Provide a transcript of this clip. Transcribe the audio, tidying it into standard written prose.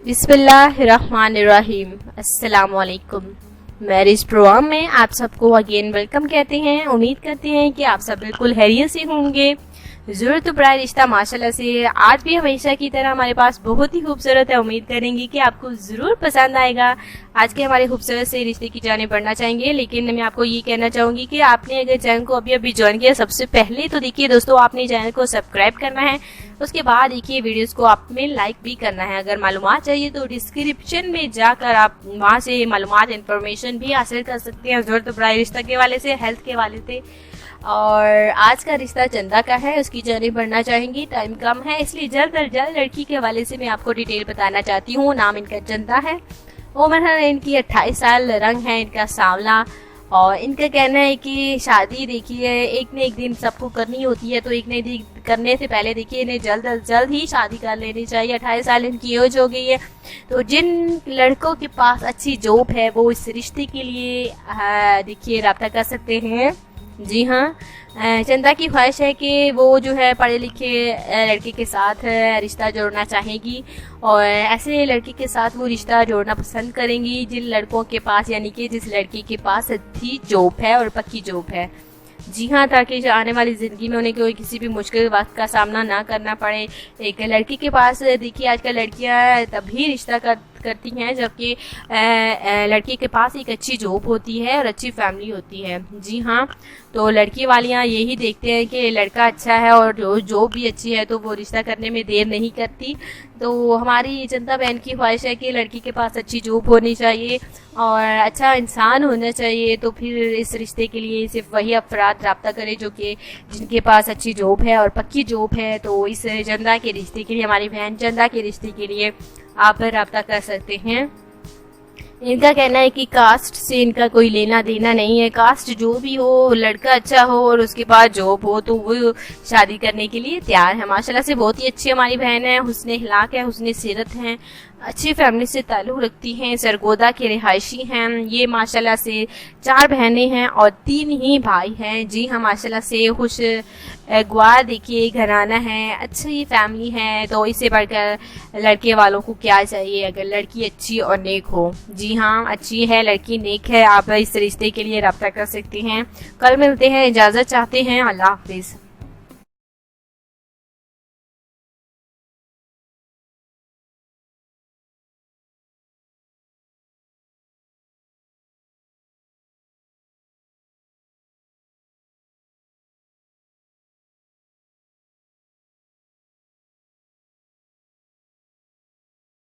बिस्मिल्लाहिर्रहमानिर्रहीम। अस्सलाम वालेकुम। मैरिज प्रोग्राम में आप सबको अगेन वेलकम कहते हैं। उम्मीद करते हैं कि आप सब बिल्कुल खैरियत से होंगे। ज़रूरत प्राय रिश्ता माशाल्लाह से आज भी हमेशा की तरह हमारे पास बहुत ही खूबसूरत है। उम्मीद करेंगे कि आपको ज़रूर पसंद आएगा। आज के हमारे खूबसूरत से रिश्ते की जाने बढ़ना चाहेंगे, लेकिन मैं आपको ये कहना चाहूँगी कि आपने अगर चैनल को अभी ज्वाइन किया सबसे पहले तो देखिए दोस्तों, आपने चैनल को सब्सक्राइब करना है। उसके बाद देखिए वीडियोस को आपने लाइक भी करना है। अगर मालूमात चाहिए तो डिस्क्रिप्शन में जाकर आप वहाँ से मालूमात इन्फॉर्मेशन भी हासिल कर सकते हैं। ज़रूरत प्राय रिश्ता के वाले से, हेल्थ के वाले से। और आज का रिश्ता चंदा का है, उसकी जाने बढ़ना चाहेंगी। टाइम कम है इसलिए जल्द अज जल्द लड़की के हवाले से मैं आपको डिटेल बताना चाहती हूँ। नाम इनका चंदा है, उम्र है इनकी 28 साल, रंग है इनका सांवला। और इनका कहना है कि शादी देखिए एक न एक दिन सबको करनी होती है, तो एक न एक दिन करने से पहले देखिए इन्हें जल्द अज जल्द ही शादी कर लेनी चाहिए। 28 साल इनकी एज हो गई है। तो जिन लड़कों के पास अच्छी जॉब है वो इस रिश्ते के लिए देखिए रब्ता कर सकते हैं। जी हाँ, चंदा की ख्वाहिश है कि वो जो है पढ़े लिखे लड़के के साथ रिश्ता जोड़ना चाहेगी और ऐसे लड़के के साथ वो रिश्ता जोड़ना पसंद करेंगी जिन लड़कों के पास, यानी कि जिस लड़की के पास अच्छी जॉब है और पक्की जॉब है। जी हाँ, ताकि आने वाली ज़िंदगी में उन्हें कोई किसी भी मुश्किल वक्त का सामना ना करना पड़े। एक लड़की के पास देखिए आजकल लड़कियां तभी रिश्ता करती हैं जबकि लड़की के पास एक अच्छी जॉब होती है और अच्छी फैमिली होती है। जी हाँ, तो लड़की वालियाँ यही देखते हैं कि लड़का अच्छा है और जॉब भी अच्छी है तो वो रिश्ता करने में देर नहीं करती। तो हमारी चंदा बहन की ख्वाहिश है कि लड़की के पास अच्छी जॉब होनी चाहिए और अच्छा इंसान होना चाहिए। तो फिर इस रिश्ते के लिए सिर्फ वही अफराद रब्ता करें जो कि जिनके पास अच्छी जॉब है और पक्की जॉब है। तो इस चंदा के रिश्ते के लिए, हमारी बहन चंदा के रिश्ते के लिए आप रब्ता कर सकते हैं। इनका कहना है कि कास्ट से इनका कोई लेना देना नहीं है। कास्ट जो भी हो, लड़का अच्छा हो और उसके पास जॉब हो तो वो शादी करने के लिए तैयार है। माशाल्लाह से बहुत ही अच्छी हमारी बहन है, हुस्ने हिलाक है, हुस्ने सीरत हैं, अच्छी फैमिली से ताल्लुक़ रखती हैं, सरगोदा के रिहायशी हैं। ये माशाल्लाह से 4 बहनें हैं और 3 ही भाई हैं। जी हाँ, माशाल्लाह से खुश गवार देखिए घराना है, अच्छी फैमिली है। तो इससे बढ़कर लड़के वालों को क्या चाहिए अगर लड़की अच्छी और नेक हो। जी हाँ, अच्छी है लड़की, नेक है। आप इस रिश्ते के लिए रब्ता कर सकती हैं। कल मिलते हैं, इजाज़त चाहते हैं। अल्लाह हाफिज़।